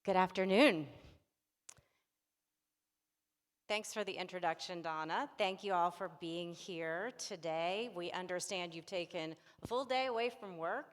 Good afternoon. Thanks for the introduction, Donna. Thank you all for being here today. We understand you've taken a full day away from work.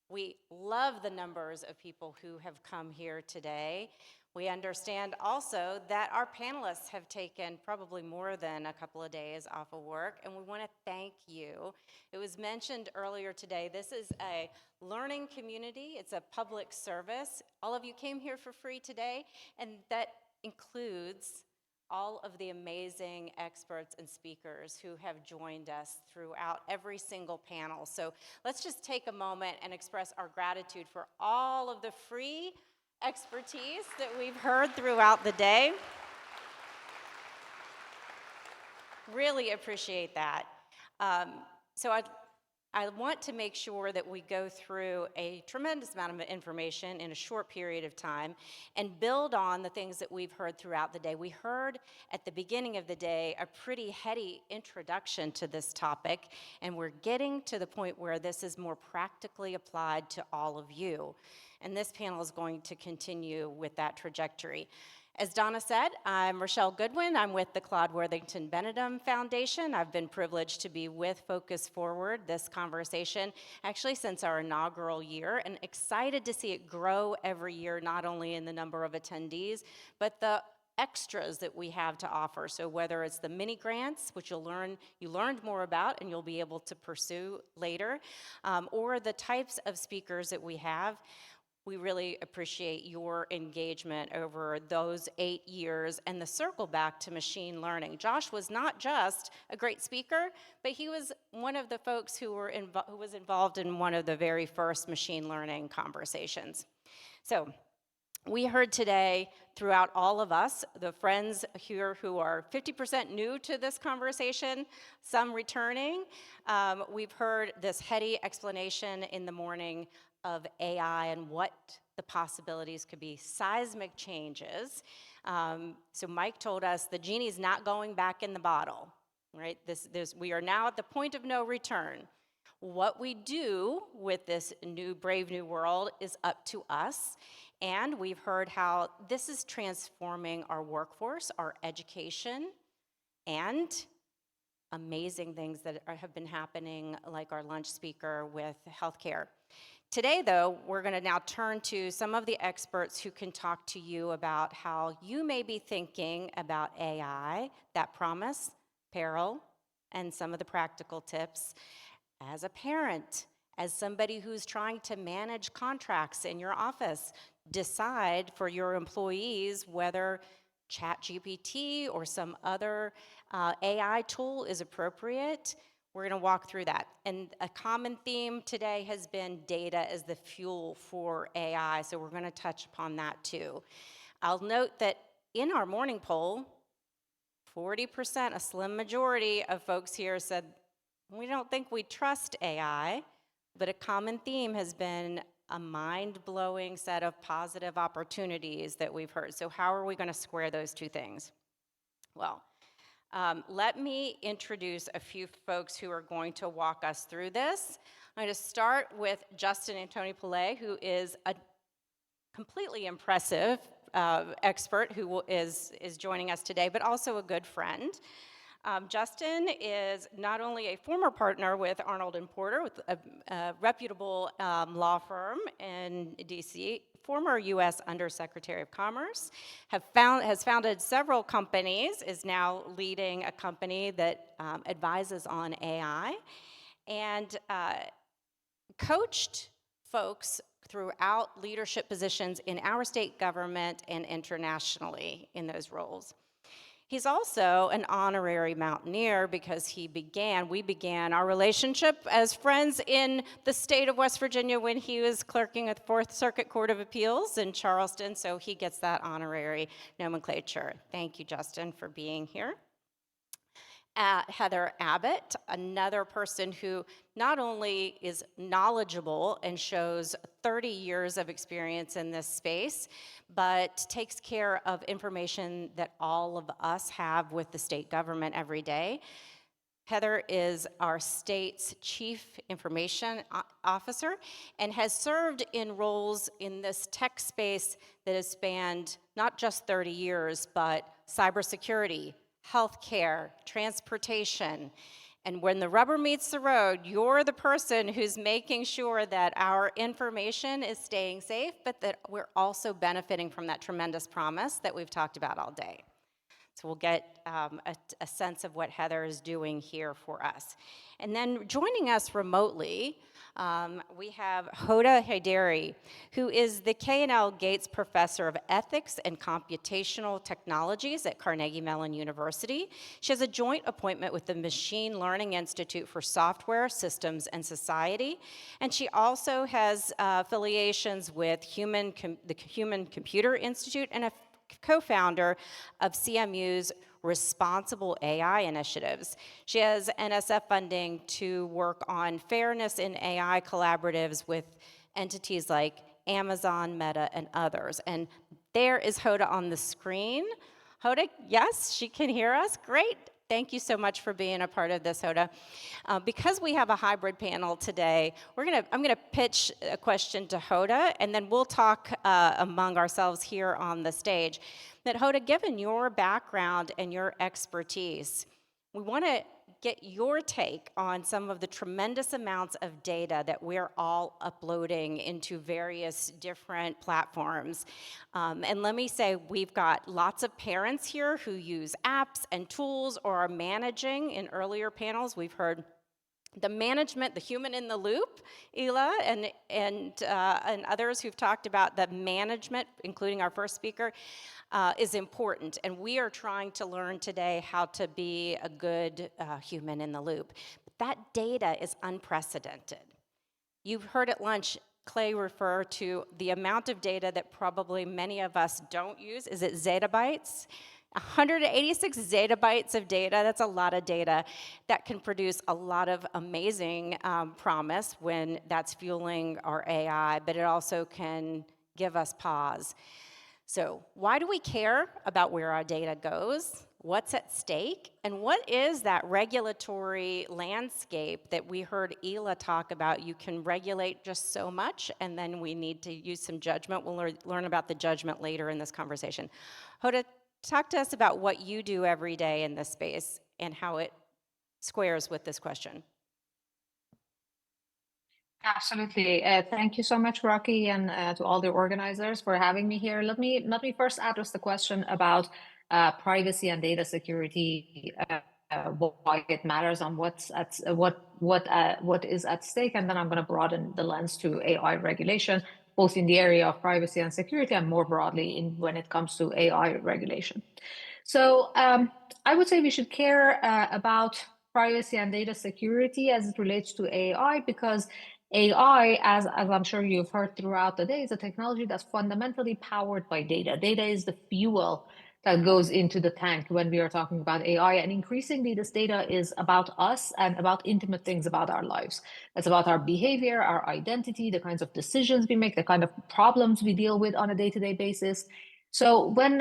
We love the numbers of people who have come here today. We understand also that our panelists have taken probably more than a couple of days off of work, and we want to thank you. It was mentioned earlier today, this is a learning community. It's a public service. All of you came here for free today, and that includes all of the amazing experts and speakers who have joined us throughout every single panel. So let's just take a moment and express our gratitude for all of the free expertise that we've heard throughout the day. Really appreciate that. So I want to make sure that we go through a tremendous amount of information in a short period of time and build on the things that we've heard throughout the day. We heard at the beginning of the day a pretty heady introduction to this topic, and we're getting to the point where this is more practically applied to all of you. And this panel is going to continue with that trajectory. As Donna said, I'm Rochelle Goodwin. I'm with the Claude Worthington Benedum Foundation. I've been privileged to be with Focus Forward, this conversation, actually since our inaugural year, and excited to see it grow every year, not only in the number of attendees, but the extras that we have to offer. So whether it's the mini grants, which you learned more about and you'll be able to pursue later, or the types of speakers that we have, we really appreciate your engagement over those 8 years and the circle back to machine learning. Josh was not just a great speaker, but he was one of the folks who was involved in one of the very first machine learning conversations. So we heard today throughout all of us, the friends here who are 50% new to this conversation, some returning, we've heard this heady explanation in the morning of AI and what the possibilities could be, seismic changes. So Mike told us the genie's not going back in the bottle, right? We are now at the point of no return. What we do with this new brave new world is up to us, and we've heard how this is transforming our workforce, our education, and amazing things that have been happening, like our lunch speaker with healthcare. Today, though, we're going to now turn to some of the experts who can talk to you about how you may be thinking about AI, that promise, peril, and some of the practical tips as a parent, as somebody who's trying to manage contracts in your office, decide for your employees whether ChatGPT or some other AI tool is appropriate. We're going to walk through that. And a common theme today has been data as the fuel for AI, so we're going to touch upon that too. I'll note that in our morning poll, 40%, a slim majority of folks here said, we don't think we trust AI, but a common theme has been a mind-blowing set of positive opportunities that we've heard. So how are we going to square those two things? Well, let me introduce a few folks who are going to walk us through this. I'm going to start with Justin Antoni-Pillay, who is a completely impressive expert who is joining us today, but also a good friend. Justin is not only a former partner with Arnold & Porter, with a reputable law firm in DC, former U.S. Undersecretary of Commerce, has founded several companies, is now leading a company that advises on AI, and coached folks throughout leadership positions in our state government and internationally in those roles. He's also an honorary Mountaineer because we began our relationship as friends in the state of West Virginia when he was clerking at the Fourth Circuit Court of Appeals in Charleston, so he gets that honorary nomenclature. Thank you, Justin, for being here. Heather Abbott, another person who not only is knowledgeable and shows 30 years of experience in this space, but takes care of information that all of us have with the state government every day. Heather is our state's Chief Information Officer and has served in roles in this tech space that has spanned not just 30 years, but cybersecurity, healthcare, transportation. And when the rubber meets the road, you're the person who's making sure that our information is staying safe, but that we're also benefiting from that tremendous promise that we've talked about all day. So we'll get a sense of what Heather is doing here for us. And then joining us remotely, we have Hoda Heidari, who is the K&L Gates Professor of Ethics and Computational Technologies at Carnegie Mellon University. She has a joint appointment with the Machine Learning Institute for Software, Systems, and Society. And she also has affiliations with the Human Computer Institute and a co-founder of CMU's Responsible AI initiatives. She has NSF funding to work on fairness in AI collaboratives with entities like Amazon, Meta, and others. And there is Hoda on the screen. Hoda, yes, she can hear us. Great. Thank you so much for being a part of this, Hoda. Because we have a hybrid panel today, I'm gonna pitch a question to Hoda, and then we'll talk among ourselves here on the stage. That Hoda, given your background and your expertise, we wanna get your take on some of the tremendous amounts of data that we're all uploading into various different platforms. And let me say, we've got lots of parents here who use apps and tools or are managing. In earlier panels, we've heard the management, the human in the loop, Ela, and others who've talked about the management, including our first speaker, is important. And we are trying to learn today how to be a good human in the loop. But that data is unprecedented. You've heard at lunch Clay refer to the amount of data that probably many of us don't use. Is it zettabytes? 186 zettabytes of data, that's a lot of data that can produce a lot of amazing promise when that's fueling our AI, but it also can give us pause. So why do we care about where our data goes? What's at stake? And what is that regulatory landscape that we heard Ela talk about? You can regulate just so much, and then we need to use some judgment. We'll learn about the judgment later in this conversation. Hoda, talk to us about what you do every day in this space and how it squares with this question. Absolutely. Thank you so much, Rocky, and to all the organizers for having me here. Let me first address the question about privacy and data security, why it matters, and what is at stake, and then I'm going to broaden the lens to AI regulation, both in the area of privacy and security, and more broadly when it comes to AI regulation. So I would say we should care about privacy and data security as it relates to AI, because AI, as I'm sure you've heard throughout the day, is a technology that's fundamentally powered by data. Data is the fuel that goes into the tank when we are talking about AI. And increasingly, this data is about us and about intimate things about our lives. It's about our behavior, our identity, the kinds of decisions we make, the kind of problems we deal with on a day-to-day basis. So when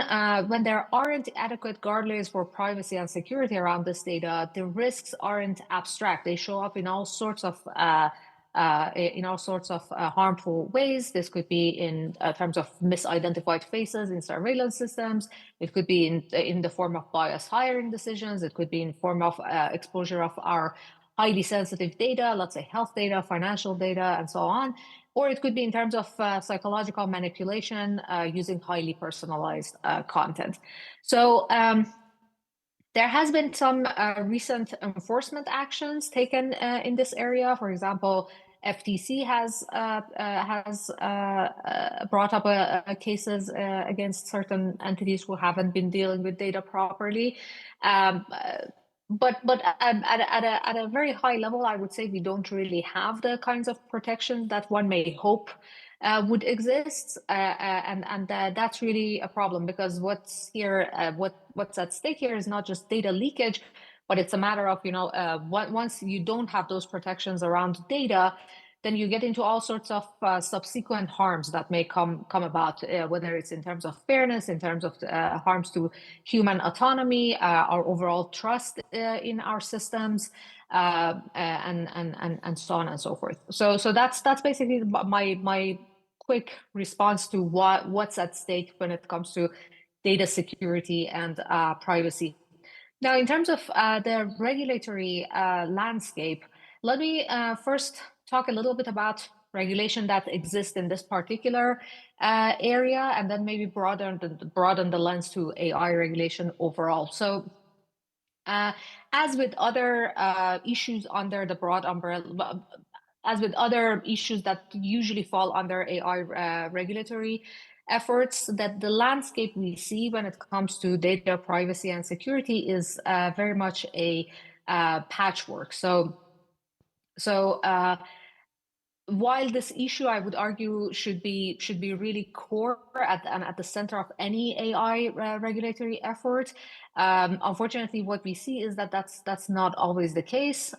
there aren't adequate guardrails for privacy and security around this data, the risks aren't abstract. They show up in all sorts of harmful ways. This could be in terms of misidentified faces in surveillance systems. It could be in the form of biased hiring decisions. It could be in form of exposure of our highly sensitive data, let's say health data, financial data, and so on. Or it could be in terms of psychological manipulation using highly personalized content. So there has been some recent enforcement actions taken in this area. For example, FTC has brought up cases against certain entities who haven't been dealing with data properly. But at a very high level, I would say we don't really have the kinds of protections that one may hope would exist, and that's really a problem, because what's at stake here is not just data leakage, but it's a matter of once you don't have those protections around data, then you get into all sorts of subsequent harms that may come about, whether it's in terms of fairness, in terms of harms to human autonomy, our overall trust in our systems, and so on and so forth. So that's basically my quick response to what's at stake when it comes to data security and privacy. Now, in terms of the regulatory landscape, let me first talk a little bit about regulation that exists in this particular area, and then maybe broaden the lens to AI regulation overall. So, as with other issues under the broad umbrella, as with other issues that usually fall under AI regulatory efforts, that the landscape we see when it comes to data privacy and security is very much a patchwork. So while this issue, I would argue, should be really core at the center of any AI regulatory effort, unfortunately, what we see is that that's not always the case.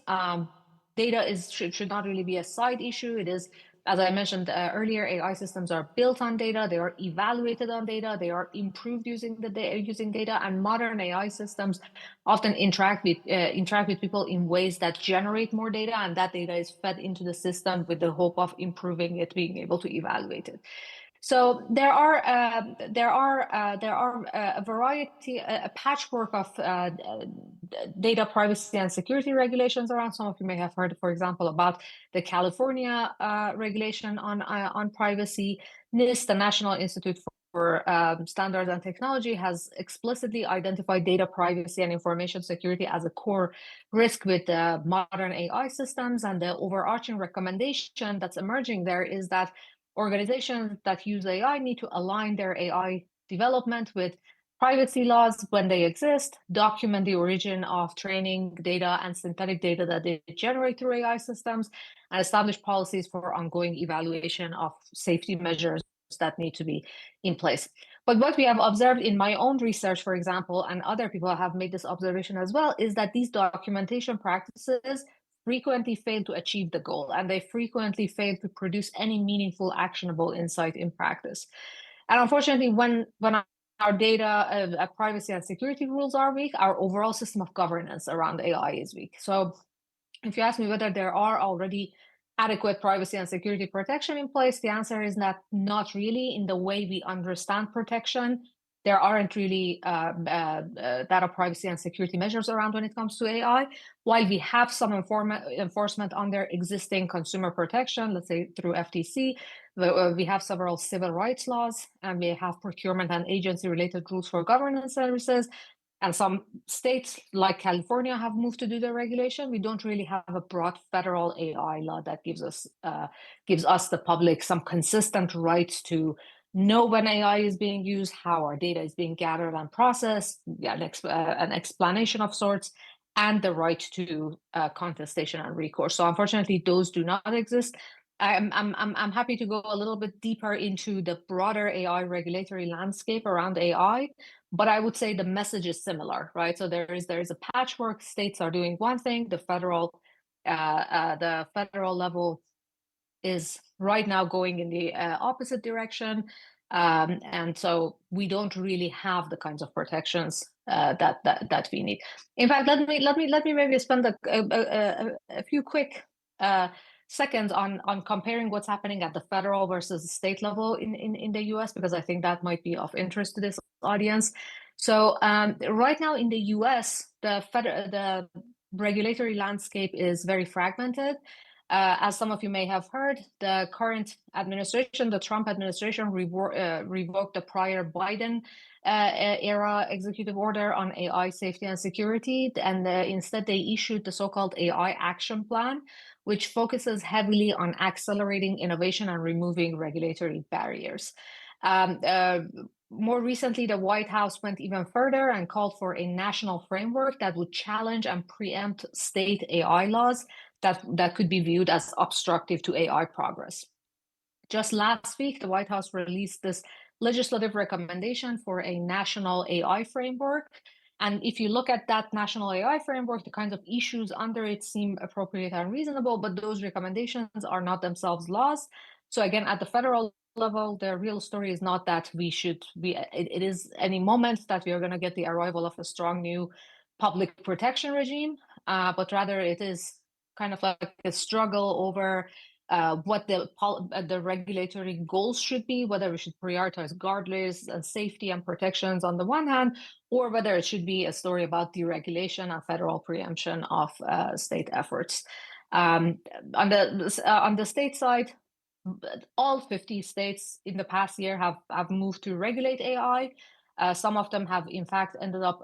Data should not really be a side issue. It is, as I mentioned earlier, AI systems are built on data. They are evaluated on data. They are improved using data, and modern AI systems often interact with people in ways that generate more data, and that data is fed into the system with the hope of improving it, being able to evaluate it. So there are a variety, a patchwork of data privacy and security regulations around. Some of you may have heard, for example, about the California regulation on privacy. NIST, the National Institute for Standards and Technology, has explicitly identified data privacy and information security as a core risk with modern AI systems. And the overarching recommendation that's emerging there is that organizations that use AI need to align their AI development with privacy laws when they exist, document the origin of training data and synthetic data that they generate through AI systems, and establish policies for ongoing evaluation of safety measures that need to be in place. But what we have observed in my own research, for example, and other people have made this observation as well, is that these documentation practices frequently fail to achieve the goal, and they frequently fail to produce any meaningful, actionable insight in practice. And unfortunately, when our data privacy and security rules are weak, our overall system of governance around AI is weak. So if you ask me whether there are already adequate privacy and security protection in place, the answer is that not really. In the way we understand protection, there aren't really data privacy and security measures around when it comes to AI. While we have some enforcement under existing consumer protection, let's say through FTC, we have several civil rights laws, and we have procurement and agency-related rules for governance services. And some states like California have moved to do the regulation. We don't really have a broad federal AI law that gives us the public some consistent rights to know when AI is being used, how our data is being gathered and processed, an explanation of sorts, and the right to contestation and recourse. So unfortunately, those do not exist. I'm happy to go a little bit deeper into the broader AI regulatory landscape around AI, but I would say the message is similar, right? So there is a patchwork. States are doing one thing. The federal level is right now going in the opposite direction, and so we don't really have the kinds of protections that we need. In fact, let me maybe spend a few quick seconds on comparing what's happening at the federal versus state level in the US, because I think that might be of interest to this audience. So right now in the US, the regulatory landscape is very fragmented. As some of you may have heard, the current administration, the Trump administration, revoked the prior Biden era executive order on AI safety and security, and instead they issued the so-called AI Action Plan, which focuses heavily on accelerating innovation and removing regulatory barriers. More recently, the White House went even further and called for a national framework that would challenge and preempt state AI laws that could be viewed as obstructive to AI progress. Just last week, the White House released this legislative recommendation for a national AI framework. And if you look at that national AI framework, the kinds of issues under it seem appropriate and reasonable, but those recommendations are not themselves laws. So again, at the federal level, the real story is not that we should be, it is any moment that we are going to get the arrival of a strong new public protection regime, but rather it is kind of like a struggle over what the regulatory goals should be, whether we should prioritize guardrails and safety and protections on the one hand, or whether it should be a story about deregulation and federal preemption of state efforts. On the state side, all 50 states in the past year have moved to regulate AI. Some of them have, in fact, ended up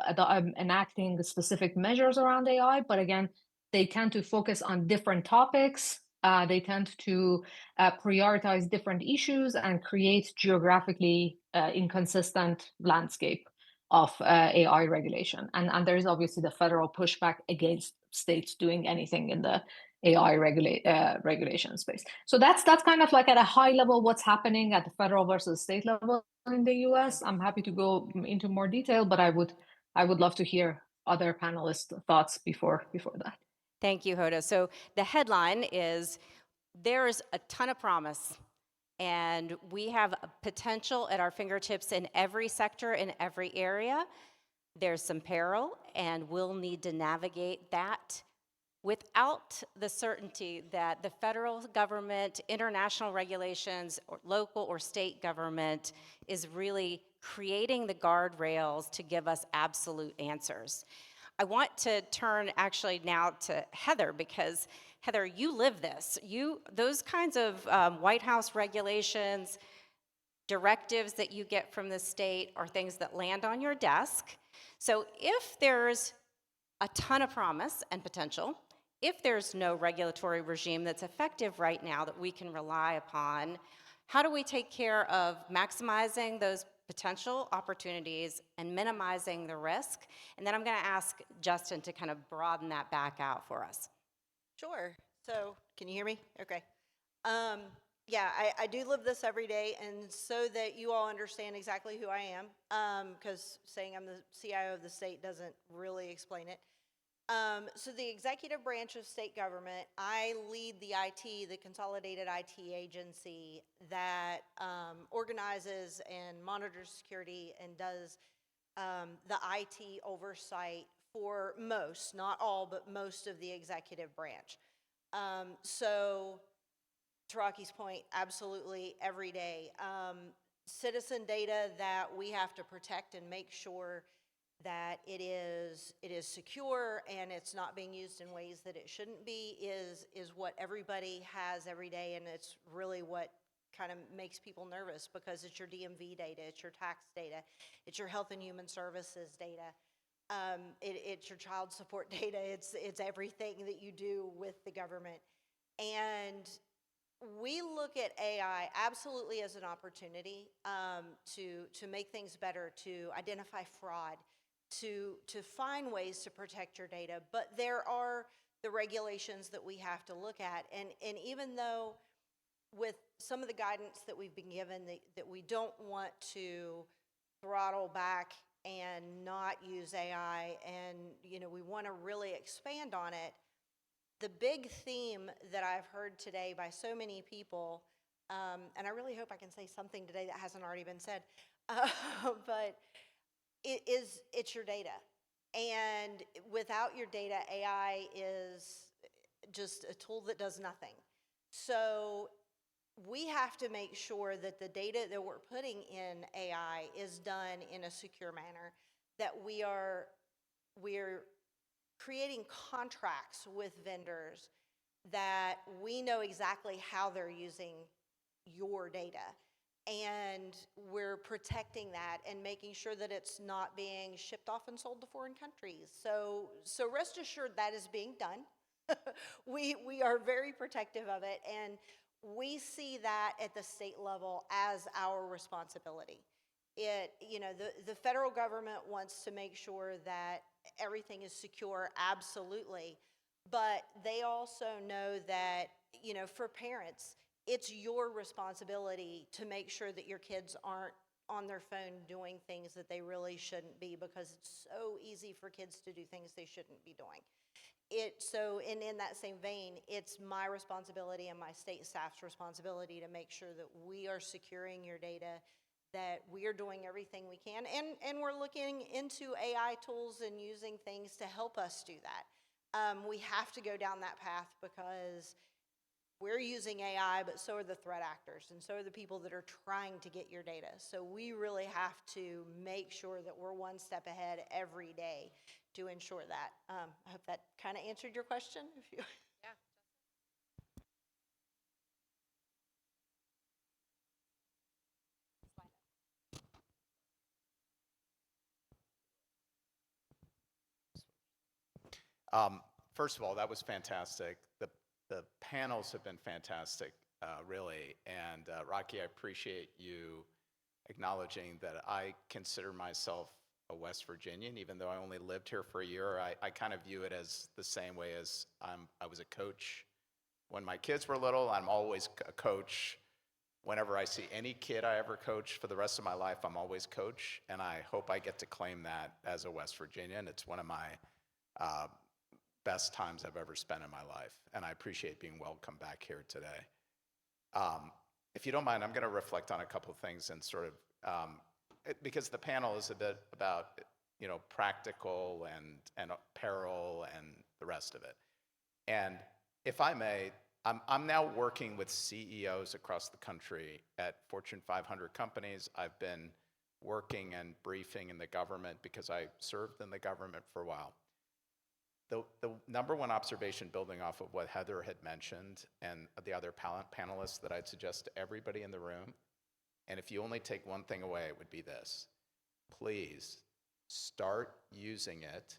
enacting specific measures around AI, but again, they tend to focus on different topics. They tend to prioritize different issues and create geographically inconsistent landscape of AI regulation. And there is obviously the federal pushback against states doing anything in the AI regulation space. So that's kind of like at a high level what's happening at the federal versus state level in the US. I'm happy to go into more detail, but I would love to hear other panelists' thoughts before that. Thank you, Hoda. So the headline is, there is a ton of promise, and we have a potential at our fingertips in every sector, in every area. There's some peril, and we'll need to navigate that without the certainty that the federal government, international regulations, or local or state government is really creating the guardrails to give us absolute answers. I want to turn actually now to Heather, because Heather, you live this. Those kinds of White House regulations, directives that you get from the state are things that land on your desk. So if there's a ton of promise and potential, if there's no regulatory regime that's effective right now that we can rely upon, how do we take care of maximizing those potential opportunities and minimizing the risk? And then I'm going to ask Justin to kind of broaden that back out for us. Sure. So, can you hear me? Okay. Yeah, I do live this every day, and so that you all understand exactly who I am, because saying I'm the CIO of the state doesn't really explain it. So the executive branch of state government, I lead the IT, the Consolidated IT Agency that organizes and monitors security and does the IT oversight for most, not all, but most of the executive branch. So to Rocky's point, absolutely every day. Citizen data that we have to protect and make sure that it is secure and it's not being used in ways that it shouldn't be is what everybody has every day, and it's really what kind of makes people nervous, because it's your DMV data, it's your tax data, it's your health and human services data, it's your child support data, it's everything that you do with the government. And we look at AI absolutely as an opportunity to make things better, to identify fraud, to find ways to protect your data. But there are the regulations that we have to look at. And even though with some of the guidance that we've been given that we don't want to throttle back and not use AI, and we want to really expand on it, the big theme that I've heard today by so many people, and I really hope I can say something today that hasn't already been said, but it's your data. And without your data, AI is just a tool that does nothing. So we have to make sure that the data that we're putting in AI is done in a secure manner, that we're creating contracts with vendors that we know exactly how they're using your data, and we're protecting that and making sure that it's not being shipped off and sold to foreign countries. So rest assured that is being done. We are very protective of it, and we see that at the state level as our responsibility. The federal government wants to make sure that everything is secure, absolutely, but they also know that, for parents, it's your responsibility to make sure that your kids aren't on their phone doing things that they really shouldn't be because it's so easy for kids to do things they shouldn't be doing. And in that same vein, it's my responsibility and my state staff's responsibility to make sure that we are securing your data, that we are doing everything we can, and we're looking into AI tools and using things to help us do that. We have to go down that path because we're using AI, but so are the threat actors, and so are the people that are trying to get your data. So we really have to make sure that we're one step ahead every day to ensure that. I hope that kind of answered your question. If you First of all, that was fantastic. The panels have been fantastic, really. And Rocky, I appreciate you acknowledging that I consider myself a West Virginian, even though I only lived here for a year. I kind of view it as the same way as I was a coach when my kids were little. I'm always a coach. Whenever I see any kid I ever coach for the rest of my life, I'm always coach. And I hope I get to claim that as a West Virginian. It's one of my best times I've ever spent in my life, and I appreciate being welcome back here today. If you don't mind, I'm going to reflect on a couple of things and sort of, because the panel is a bit about, practical and peril and the rest of it. And if I may, I'm now working with CEOs across the country at Fortune 500 companies. I've been working and briefing in the government because I served in the government for a while. The number one observation, building off of what Heather had mentioned and the other panelists, that I'd suggest to everybody in the room, and if you only take one thing away, it would be this: please start using it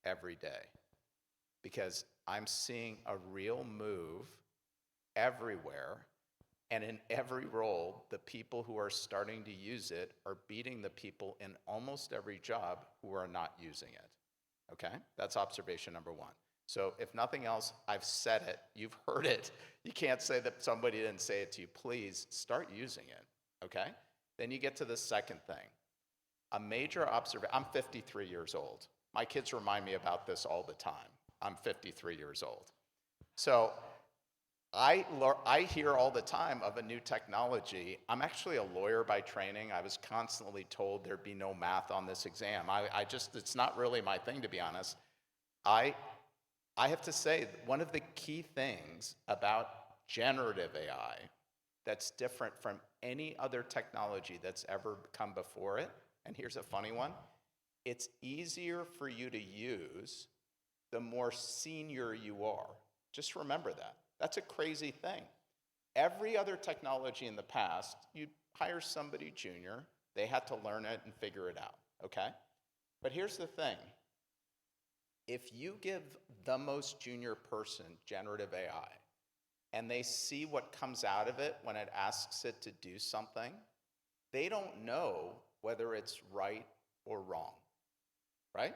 every day, because I'm seeing a real move everywhere. And in every role, the people who are starting to use it are beating the people in almost every job who are not using it, okay? That's observation number one. So if nothing else, I've said it, you've heard it. You can't say that somebody didn't say it to you. Please start using it, okay? Then you get to the second thing. A major observation, I'm 53 years old. My kids remind me about this all the time. I'm 53 years old. So I hear all the time of a new technology. I'm actually a lawyer by training. I was constantly told there'd be no math on this exam. It's not really my thing, to be honest. I have to say, one of the key things about generative AI that's different from any other technology that's ever come before it, and here's a funny one, it's easier for you to use the more senior you are. Just remember that. That's a crazy thing. Every other technology in the past, you'd hire somebody junior, they had to learn it and figure it out, okay? But here's the thing. If you give the most junior person generative AI, and they see what comes out of it when it asks it to do something, they don't know whether it's right or wrong, right?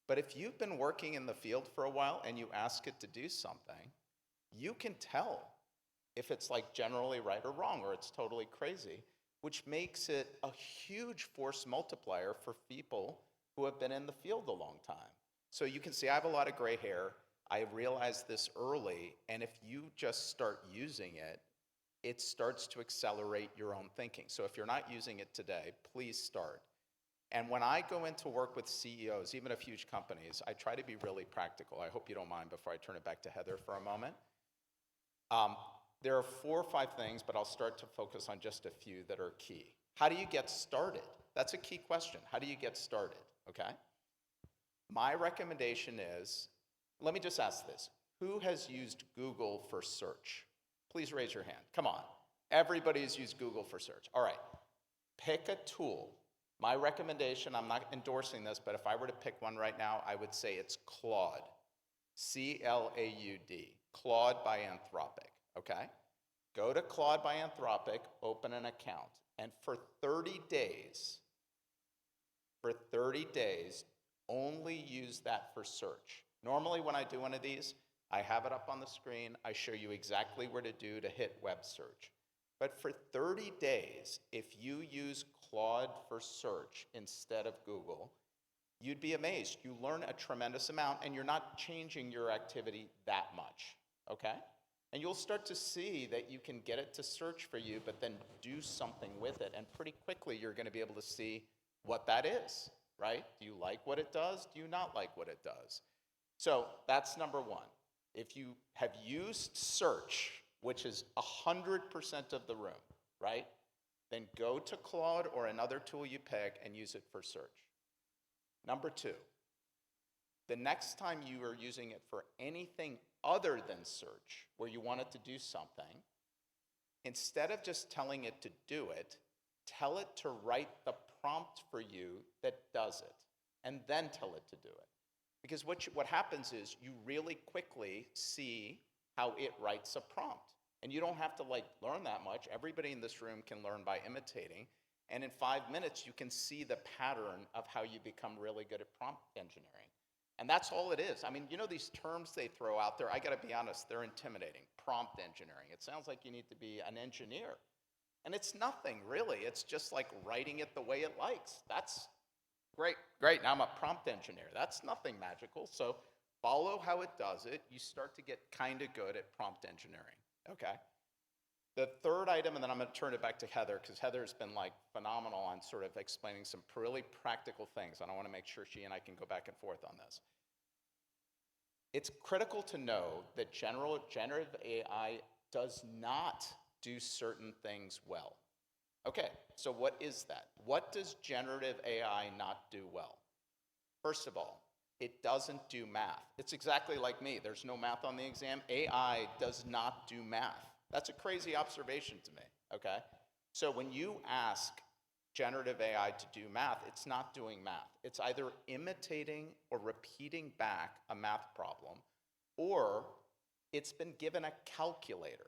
But if you've been working in the field for a while and you ask it to do something, you can tell if it's like generally right or wrong, or it's totally crazy, which makes it a huge force multiplier for people who have been in the field a long time. So you can see I have a lot of gray hair. I realized this early, and if you just start using it, it starts to accelerate your own thinking. So if you're not using it today, please start. And when I go into work with CEOs, even of huge companies, I try to be really practical. I hope you don't mind before I turn it back to Heather for a moment. There are 4 or 5 things, but I'll start to focus on just a few that are key. How do you get started? That's a key question. How do you get started, okay? My recommendation is, let me just ask this. Who has used Google for search? Please raise your hand. Come on. Everybody has used Google for search. All right. Pick a tool. My recommendation, I'm not endorsing this, but if I were to pick one right now, I would say it's Claude. C-L-A-U-D. Claude by Anthropic, okay? Go to Claude by Anthropic, open an account, and for 30 days, only use that for search. Normally when I do one of these, I have it up on the screen, I show you exactly where to hit web search. But for 30 days, if you use Claude for search instead of Google, you'd be amazed. You learn a tremendous amount, and you're not changing your activity that much, okay? And you'll start to see that you can get it to search for you, but then do something with it. And pretty quickly, you're going to be able to see what that is, right? Do you like what it does? Do you not like what it does? So that's number one. If you have used search, which is 100% of the room, right? Then go to Claude or another tool you pick and use it for search. Number two, the next time you are using it for anything other than search, where you want it to do something, instead of just telling it to do it, tell it to write the prompt for you that does it, and then tell it to do it. Because what happens is you really quickly see how it writes a prompt. And you don't have to learn that much. Everybody in this room can learn by imitating. And in 5 minutes, you can see the pattern of how you become really good at prompt engineering. And that's all it is. I mean, you know these terms they throw out there, I gotta be honest, they're intimidating. Prompt engineering. It sounds like you need to be an engineer. And it's nothing, really. It's just like writing it the way it likes. That's great. Now I'm a prompt engineer. That's nothing magical. So follow how it does it. You start to get kind of good at prompt engineering, okay? The third item, and then I'm going to turn it back to Heather, because Heather's been phenomenal on sort of explaining some really practical things, and I want to make sure she and I can go back and forth on this. It's critical to know that generative AI does not do certain things well. Okay, so what is that? What does generative AI not do well? First of all, it doesn't do math. It's exactly like me. There's no math on the exam. AI does not do math. That's a crazy observation to me, okay? So when you ask generative AI to do math, it's not doing math. It's either imitating or repeating back a math problem, or it's been given a calculator.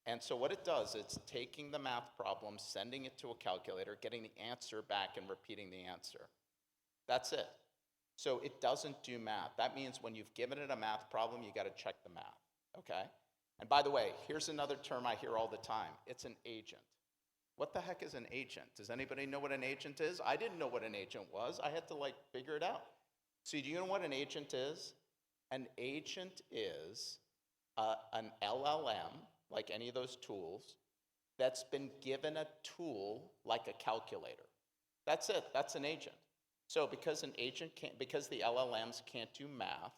And so what it does, it's taking the math problem, sending it to a calculator, getting the answer back, and repeating the answer. That's it. So it doesn't do math. That means when you've given it a math problem, you got to check the math, okay? And by the way, here's another term I hear all the time. It's an agent. What the heck is an agent? Does anybody know what an agent is? I didn't know what an agent was. I had to figure it out. So do you know what an agent is? An agent is an LLM, like any of those tools, that's been given a tool like a calculator. That's it. That's an agent. So because the LLMs can't do math,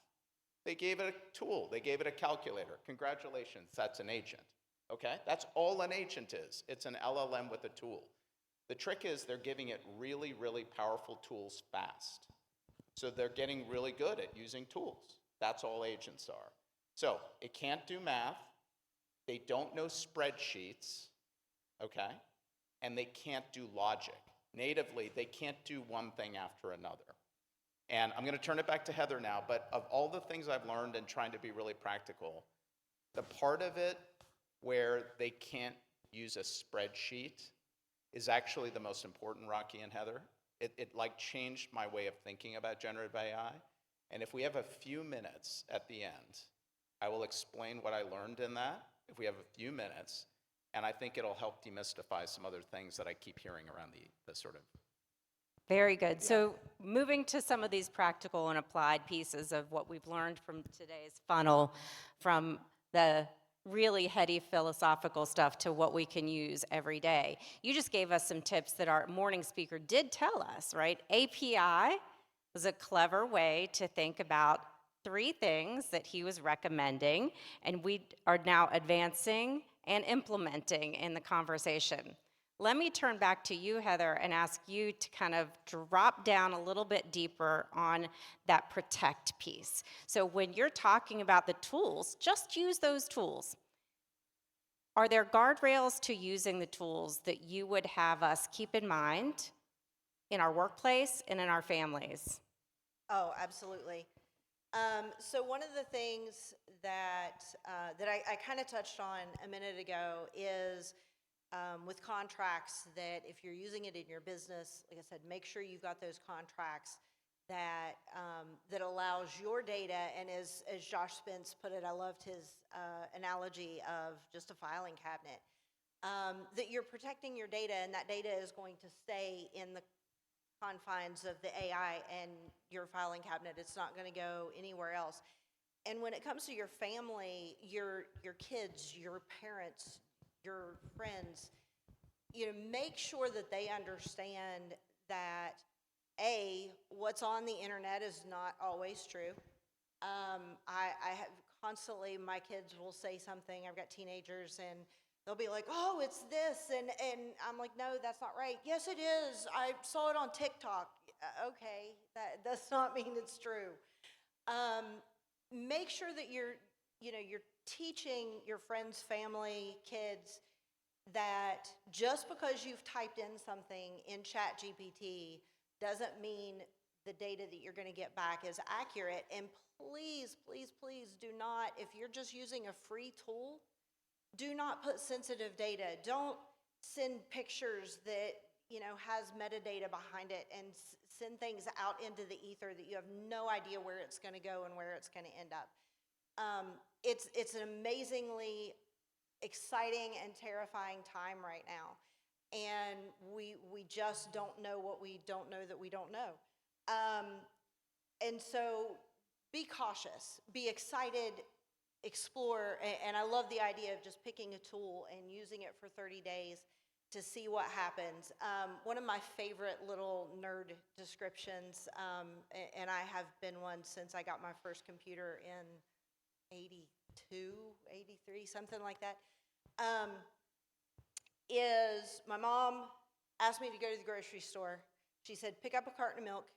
they gave it a tool. They gave it a calculator. Congratulations, that's an agent. Okay? That's all an agent is. It's an LLM with a tool. The trick is they're giving it really, really powerful tools fast. So they're getting really good at using tools. That's all agents are. So it can't do math. They don't know spreadsheets, okay? And they can't do logic. Natively, they can't do one thing after another. And I'm going to turn it back to Heather now, but of all the things I've learned and trying to be really practical, the part of it where they can't use a spreadsheet is actually the most important, Rocky and Heather. It changed my way of thinking about generative AI. And if we have a few minutes at the end, I will explain what I learned in that, if we have a few minutes, and I think it'll help demystify some other things that I keep hearing around the sort of. Very good. So moving to some of these practical and applied pieces of what we've learned from today's funnel, from the really heady philosophical stuff to what we can use every day. You just gave us some tips that our morning speaker did tell us, right? API was a clever way to think about 3 things that he was recommending, and we are now advancing and implementing in the conversation. Let me turn back to you, Heather, and ask you to kind of drop down a little bit deeper on that protect piece. So when you're talking about the tools, just use those tools. Are there guardrails to using the tools that you would have us keep in mind in our workplace and in our families? Oh, absolutely. So one of the things that I kind of touched on a minute ago is with contracts, that if you're using it in your business, like I said, make sure you've got those contracts that that allows your data. And as Josh Spence put it, I loved his analogy of just a filing cabinet. that you're protecting your data, and that data is going to stay in the confines of the AI and your filing cabinet. It's not going to go anywhere else. And when it comes to your family, your kids, your parents, your friends, make sure that they understand that what's on the internet is not always true. I have constantly, my kids will say something. I've got teenagers, and they'll be like, "Oh, it's this," and I'm like, "No, that's not right." "Yes, it is. I saw it on TikTok." Okay, that does not mean it's true. Make sure that you're teaching your friends, family, kids that just because you've typed in something in ChatGPT doesn't mean the data that you're going to get back is accurate. And please, please, please do not, if you're just using a free tool, do not put sensitive data. Don't send pictures that has metadata behind it and send things out into the ether that you have no idea where it's going to go and where it's going to end up. It's an amazingly exciting and terrifying time right now, and we just don't know what we don't know that we don't know. And so be cautious, be excited, explore, and I love the idea of just picking a tool and using it for 30 days to see what happens. One of my favorite little nerd descriptions, and I have been one since I got my first computer in 82, 83, something like that, is my mom asked me to go to the grocery store. She said, "Pick up a carton of milk.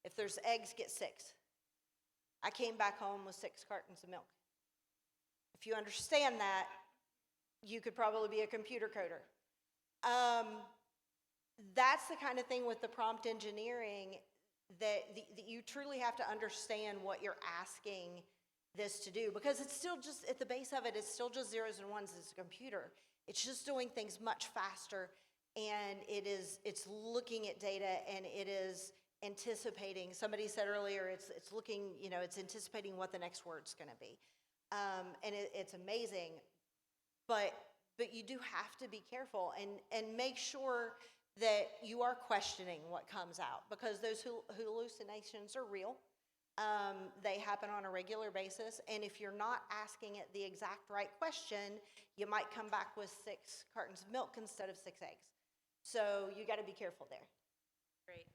If there's eggs, get 6. I came back home with 6 cartons of milk. If you understand that, you could probably be a computer coder. That's the kind of thing with the prompt engineering that you truly have to understand what you're asking this to do, because it's still just, at the base of it, it's still just zeros and ones. It's a computer. It's just doing things much faster, and it's looking at data, and it is anticipating. Somebody said earlier, it's looking, it's anticipating what the next word's going to be. And it's amazing, but you do have to be careful and make sure that you are questioning what comes out, because those hallucinations are real. They happen on a regular basis, and if you're not asking it the exact right question, you might come back with 6 cartons of milk instead of 6 eggs. So you got to be careful there. Great.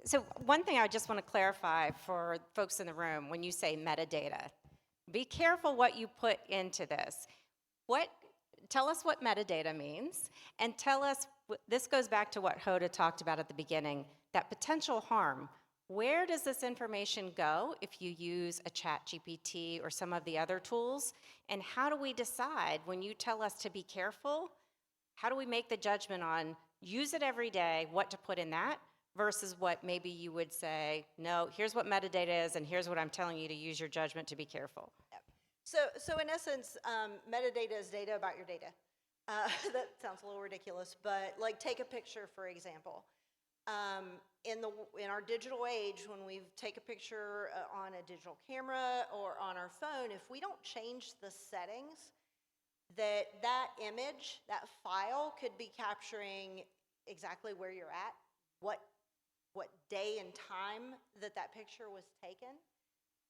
So one thing I just want to clarify for folks in the room, when you say metadata, be careful what you put into this. Tell us what metadata means, and tell us, this goes back to what Hoda talked about at the beginning, that potential harm. Where does this information go if you use a ChatGPT or some of the other tools? And how do we decide, when you tell us to be careful, how do we make the judgment on use it every day, what to put in that, versus what maybe you would say, no, here's what metadata is, and here's what I'm telling you to use your judgment to be careful. Yep. So in essence, metadata is data about your data. That sounds a little ridiculous, but like take a picture, for example. In our digital age, when we take a picture on a digital camera or on our phone, if we don't change the settings, that image, that file could be capturing exactly where you're at, what day and time that picture was taken.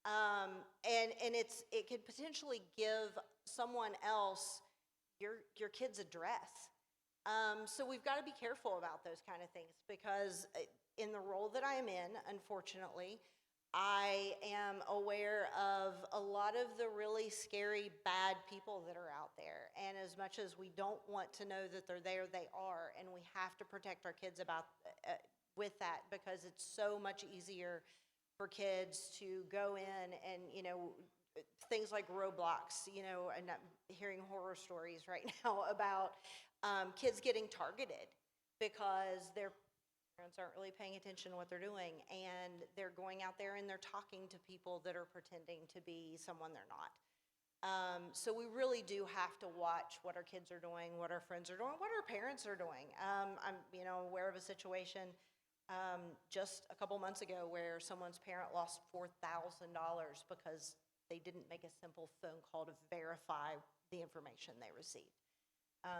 And it could potentially give someone else your kid's address. So we've got to be careful about those kind of things, because in the role that I am in, unfortunately, I am aware of a lot of the really scary, bad people that are out there. And as much as we don't want to know that they're there, they are. And we have to protect our kids with that, because it's so much easier for kids to go in and, things like Roblox, and I'm hearing horror stories right now about kids getting targeted because their parents aren't really paying attention to what they're doing, and they're going out there and they're talking to people that are pretending to be someone they're not. So we really do have to watch what our kids are doing, what our friends are doing, what our parents are doing. I'm aware of a situation just a couple months ago where someone's parent lost $4,000 because they didn't make a simple phone call to verify the information they received.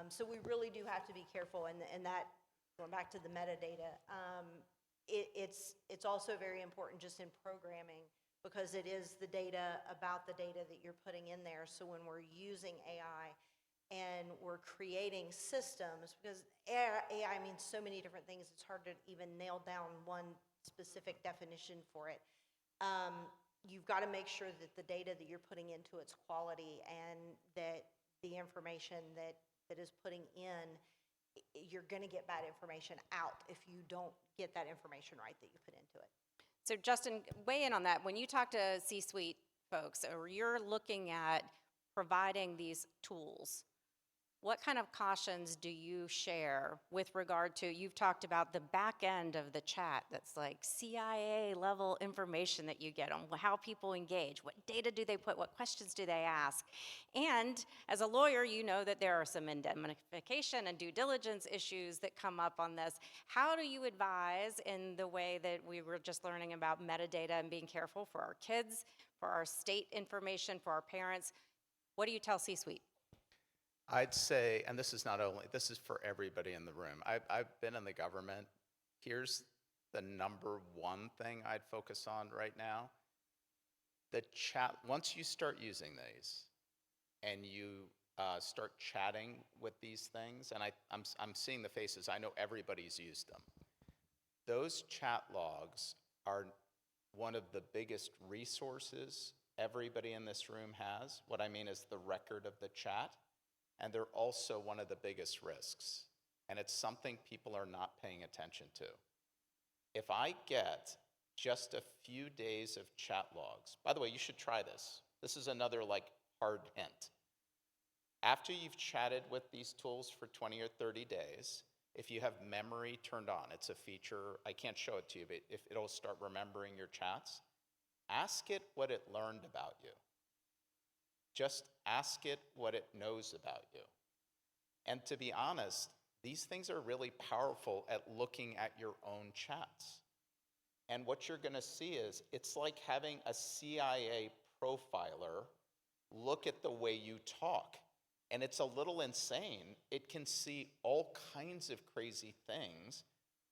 So we really do have to be careful, and that, going back to the metadata, it's also very important just in programming, because it is the data about the data that you're putting in there. So when we're using AI and we're creating systems, because AI means so many different things, it's hard to even nail down one specific definition for it. You've got to make sure that the data that you're putting into it's quality, and that the information that is putting in, you're going to get bad information out if you don't get that information right that you put into it. So Justin, weigh in on that. When you talk to C-suite folks, or you're looking at providing these tools, what kind of cautions do you share with regard to, you've talked about the back end of the chat that's like CIA level information that you get on how people engage, what data do they put, what questions do they ask? And as a lawyer, you know that there are some indemnification and due diligence issues that come up on this. How do you advise in the way that we were just learning about metadata and being careful for our kids, for our state information, for our parents? What do you tell C-suite? I'd say, and this is not only, this is for everybody in the room. I've been in the government. Here's the number one thing I'd focus on right now. The chat, once you start using these and you start chatting with these things, and I'm seeing the faces, I know everybody's used them. Those chat logs are one of the biggest resources everybody in this room has. What I mean is the record of the chat. And they're also one of the biggest risks. And it's something people are not paying attention to. If I get just a few days of chat logs, by the way, you should try this. This is another hard hint. After you've chatted with these tools for 20 or 30 days, if you have memory turned on, it's a feature, I can't show it to you, but if it'll start remembering your chats, ask it what it learned about you. Just ask it what it knows about you. And to be honest, these things are really powerful at looking at your own chats. And what you're going to see is it's like having a CIA profiler look at the way you talk. And it's a little insane. It can see all kinds of crazy things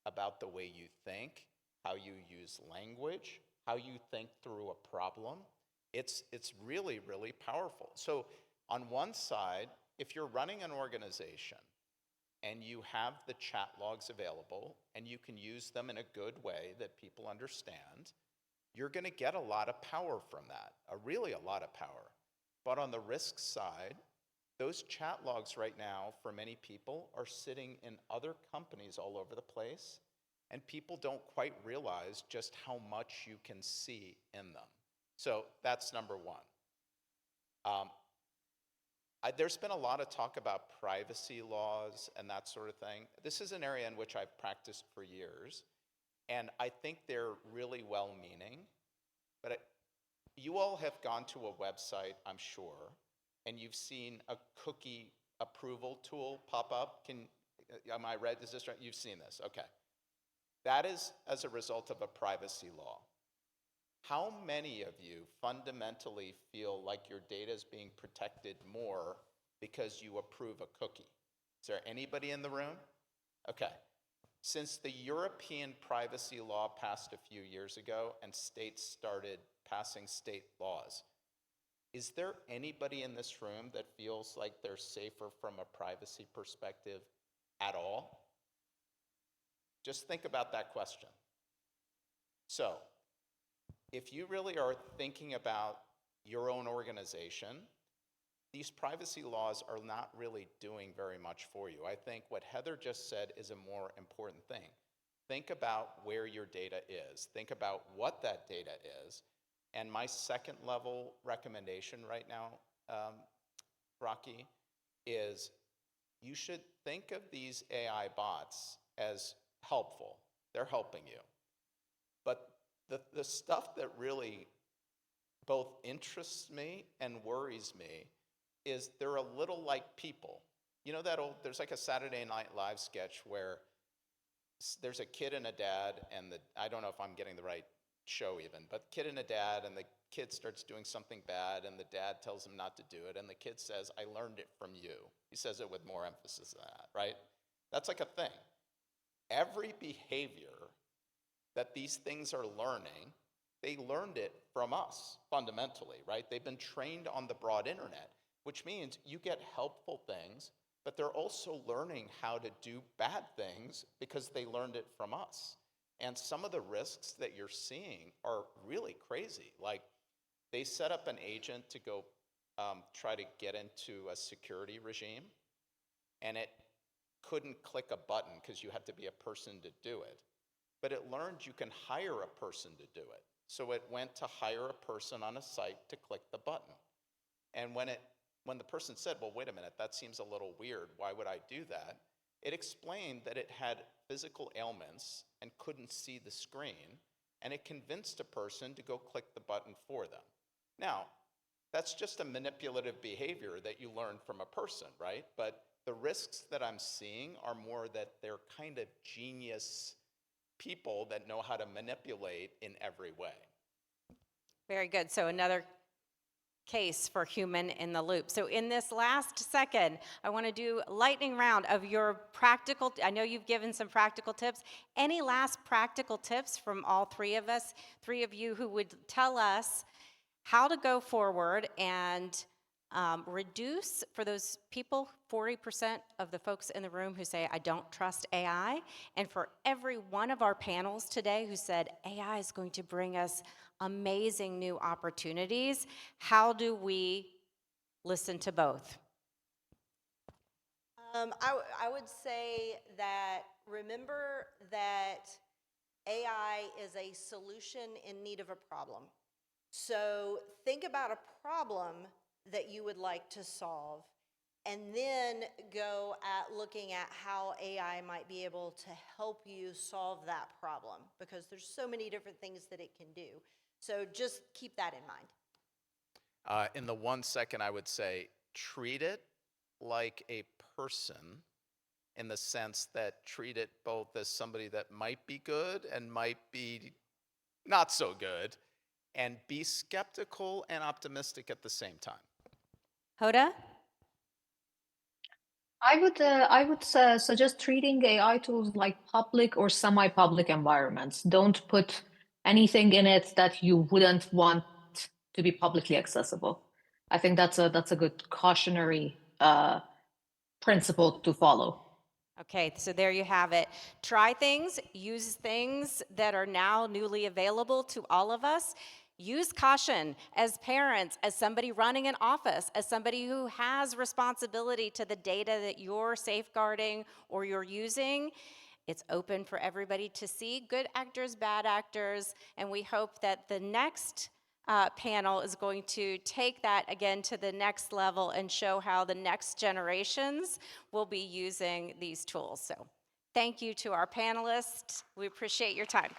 about the way you think, how you use language, how you think through a problem. It's really, really powerful. So on one side, if you're running an organization and you have the chat logs available and you can use them in a good way that people understand, you're going to get a lot of power from that, really a lot of power. But on the risk side, those chat logs right now for many people are sitting in other companies all over the place, and people don't quite realize just how much you can see in them. So that's number one. There's been a lot of talk about privacy laws and that sort of thing. This is an area in which I've practiced for years, and I think they're really well-meaning. But you all have gone to a website, I'm sure, and you've seen a cookie approval tool pop up. Am I right? Is this right? You've seen this, okay. That is as a result of a privacy law. How many of you fundamentally feel like your data is being protected more because you approve a cookie? Is there anybody in the room? Okay. Since the European privacy law passed a few years ago and states started passing state laws, is there anybody in this room that feels like they're safer from a privacy perspective at all? Just think about that question. So, if you really are thinking about your own organization, these privacy laws are not really doing very much for you. I think what Heather just said is a more important thing. Think about where your data is. Think about what that data is. And my second level recommendation right now, Rocky, is you should think of these AI bots as helpful. They're helping you. But the stuff that really both interests me and worries me is they're a little like people. You know that there's like a Saturday Night Live sketch where there's a kid and a dad, and I don't know if I'm getting the right show even, but kid and a dad, and kid starts doing something bad and the dad tells him not to do it and the kid says, I learned it from you. He says it with more emphasis than that, right? That's like a thing. Every behavior that these things are learning, they learned it from us fundamentally, right? They've been trained on the broad internet, which means you get helpful things, but they're also learning how to do bad things because they learned it from us. And some of the risks that you're seeing are really crazy. Like, they set up an agent to go try to get into a security regime, and it couldn't click a button because you had to be a person to do it. But it learned you can hire a person to do it. So it went to hire a person on a site to click the button. And when the person said, well, wait a minute, that seems a little weird, why would I do that? It explained that it had physical ailments and couldn't see the screen, and it convinced a person to go click the button for them. Now, that's just a manipulative behavior that you learn from a person, right? But the risks that I'm seeing are more that they're kind of genius people that know how to manipulate in every way. Very good. So another case for human in the loop. So in this last second, I want to do a lightning round of your practical, I know you've given some practical tips. Any last practical tips from all three of us, three of you who would tell us how to go forward and reduce, for those people, 40% of the folks in the room who say, I don't trust AI, and for every one of our panels today who said, AI is going to bring us amazing new opportunities, how do we listen to both? I would say that remember that AI is a solution in need of a problem. So think about a problem that you would like to solve, and then go at looking at how AI might be able to help you solve that problem, because there's so many different things that it can do. So just keep that in mind. In the 1 second, I would say treat it like a person, in the sense that treat it both as somebody that might be good and might be not so good, and be skeptical and optimistic at the same time. Hoda? I would suggest treating AI tools like public or semi-public environments. Don't put anything in it that you wouldn't want to be publicly accessible. I think that's a good cautionary principle to follow. Okay, so there you have it. Try things, use things that are now newly available to all of us. Use caution as parents, as somebody running an office, as somebody who has responsibility to the data that you're safeguarding or you're using. It's open for everybody to see, good actors, bad actors, and we hope that the next panel is going to take that again to the next level and show how the next generations will be using these tools. So thank you to our panelists. We appreciate your time.